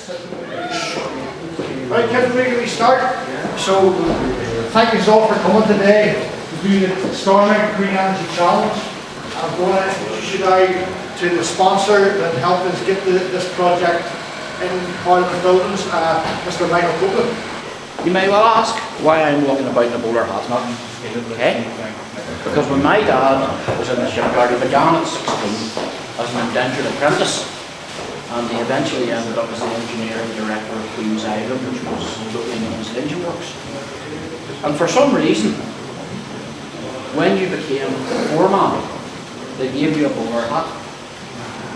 Right, kids, we're going to start. So, thank you all for coming today to do the Stormont Green Energy Challenge. I'm going to introduce you now to the sponsor that helped us get this project in Parliament Buildings, Mr. Michael Copeland. You may well ask why I'm walking about in a bowler hat, not okay? Because when my dad was in the shipyard, he began at 16 as an indentured apprentice, and he eventually ended up as the engineer and director of Queen's Island, which was locally known as Engine Works. And for some reason, when you became foreman, they gave you a bowler hat.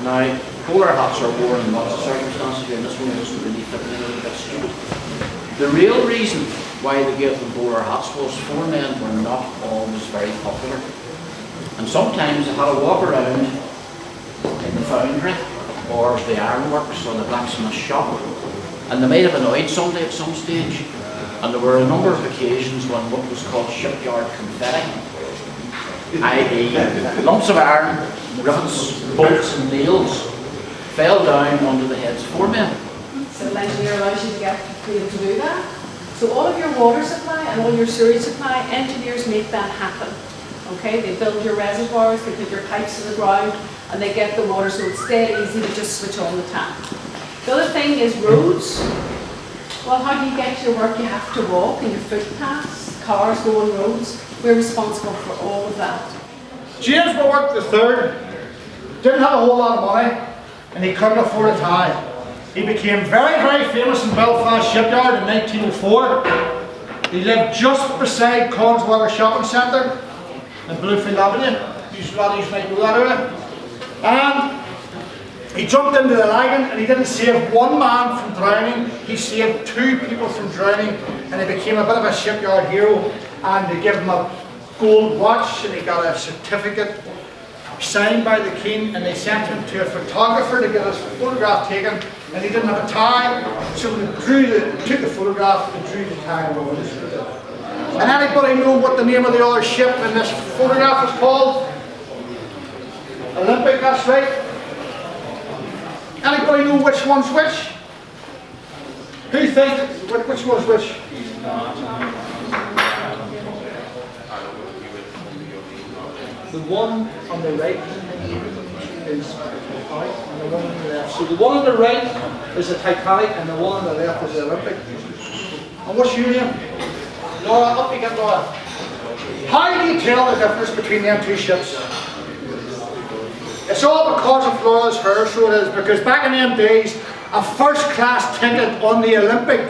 Now, bowler hats are worn in lots of circumstances here, and this one wasn't really fitting in a little bit stupid. The real reason why they gave them bowler hats was foremen were not always very popular. And sometimes they had to walk around in the foundry or the ironworks or the blacksmith shop, and they might have annoyed somebody at some stage. And there were a number of occasions when what was called shipyard confetti, i.e. lumps of iron, rivets, bolts and nails, fell down onto the heads of foremen. So the engineer allows you to be able to do that. So all of your water supply and all your sewage supply, engineers make that happen. Okay, they build your reservoirs, they put your pipes to the ground, and they get the water so it's dead easy to just switch on the tap. The other thing is roads. Well, how do you get to your work? You have to walk and your footpaths, cars go on roads. We're responsible for all of that. James Warwick III didn't have a whole lot of money, and he couldn't afford a tie. He became very, very famous in Belfast Shipyard in 1904. He lived just beside Collinswater Shopping Centre in Bluefield Avenue. A lot of you might know that area. And he jumped into the lagoon and he didn't save one man from drowning. He saved 2 people from drowning, and he became a bit of a shipyard hero. And they gave him a gold watch and he got a certificate signed by the King, and they sent him to a photographer to get his photograph taken, and he didn't have a tie, so they took the photograph and drew the tie over his foot. And anybody know what the name of the other ship in this photograph is called? Olympic, that's right. Anybody know which one's which? Who thinks which one's which? The one on the right is Titanic, and the one on the left. So the one on the right is the Titanic, and the one on the left is the Olympic. And what's your name? Laura, up you get, Laura. How do you tell the difference between them 2 ships? It's all because of Laura's hair, so it is, because back in them days, a first class ticket on the Olympic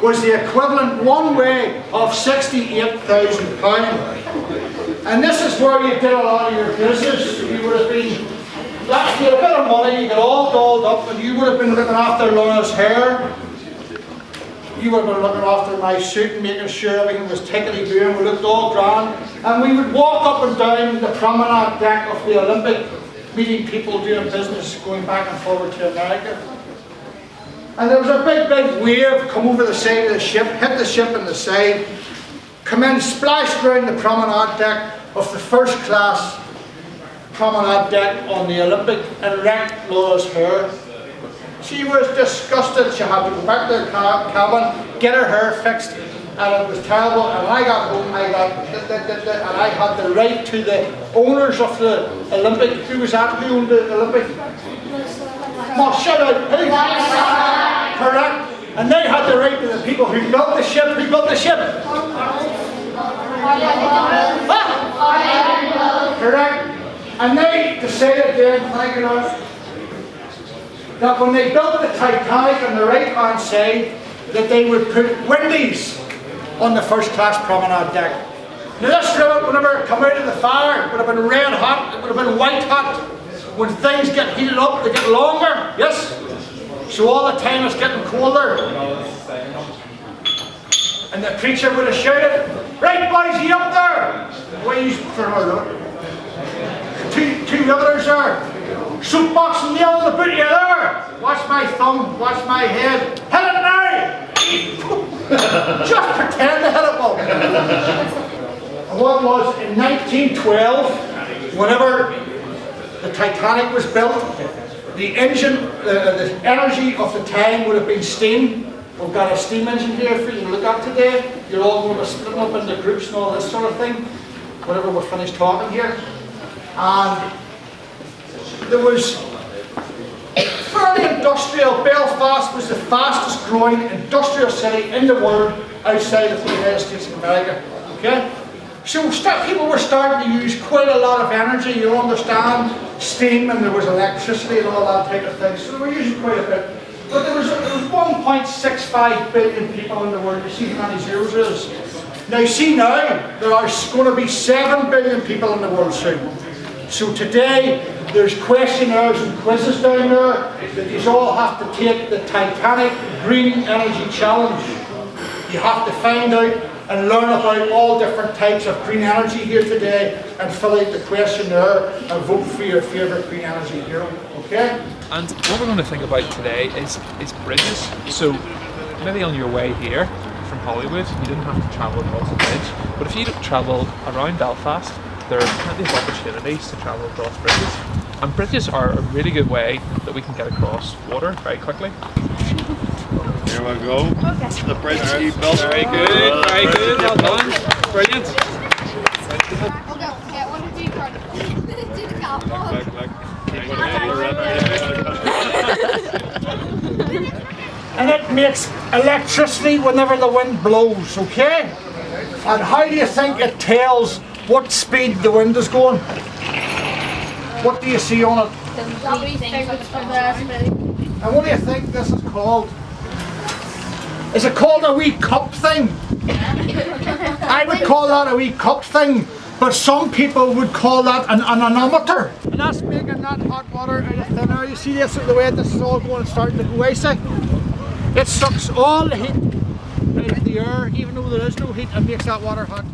was the equivalent one way of £68,000. And this is where you did a lot of your business. You would have been, you had a bit of money, you got all dolled up, and you would have been looking after Laura's hair. You would have been looking after my suit and making sure everything was tickety-boo and we looked all grand. And we would walk up and down the promenade deck of the Olympic, meeting people doing business, going back and forward to America. And there was a big, big wave come over the side of the ship, hit the ship in the side, come in, splashed around the promenade deck of the first class promenade deck on the Olympic, and wrecked Laura's hair. She was disgusted. She had to go back to her cabin, get her hair fixed, and it was terrible. And I got home, and I had the right to the owners of the Olympic. Who was that? Who owned the Olympic? Come on, shout out! Who? Correct. And they had the right to the people who built the ship. Who built the ship? Correct. And they decided then, thank you, that when they built the Titanic on the right hand side, that they would put windies on the first class promenade deck. Now this rivet, whenever it came out of the fire, it would have been red hot, it would have been white hot. When things get heated up, they get longer, yes? So all the time it's getting colder. And the preacher would have shouted, "Right boys, you up there?" Why you two riveters there. Soapbox and nail in the boot of you there. Watch my thumb, watch my head. Hit it now! Just pretend to hit it, well. And what was in 1912, whenever the Titanic was built, The engine, the energy of the time would have been steam. We've got a steam engine here for you to look at today. You're all going to split up into groups and all this sort of thing, whenever we're finished talking here. And there was fairly industrial. Belfast was the fastest growing industrial city in the world outside of the United States of America. Okay? So people were starting to use quite a lot of energy, you understand, steam, and there was electricity and all that type of thing. So they were using quite a bit. But there was 1.65 billion people in the world. You see how many zeros there is? Now see now, there are going to be 7 billion people in the world soon. So today, there's questionnaires and quizzes down there that you all have to take the Titanic Green Energy Challenge. You have to find out and learn about all different types of green energy here today and fill out the questionnaire and vote for your favourite green energy hero. Okay? And what we're going to think about today is bridges. So maybe on your way here from Hollywood, you didn't have to travel across the bridge. But if you travel around Belfast, there are plenty of opportunities to travel across bridges. And bridges are a really good way that we can get across water very quickly. Here we go. Okay. The bridge you built. Very good, well done. Brilliant. Okay, one of you do the golf ball. And it makes electricity whenever the wind blows, okay? And how do you think it tells what speed the wind is going? What do you see on it? And what do you think this is called? Is it called a wee cup thing? I would call that a wee cup thing, but some people would call that an anemometer. And that's making that hot water out of thin air. You see this the way this is all going and starting to go icy? It sucks all the heat out of the air, even though there is no heat, and makes that water hot.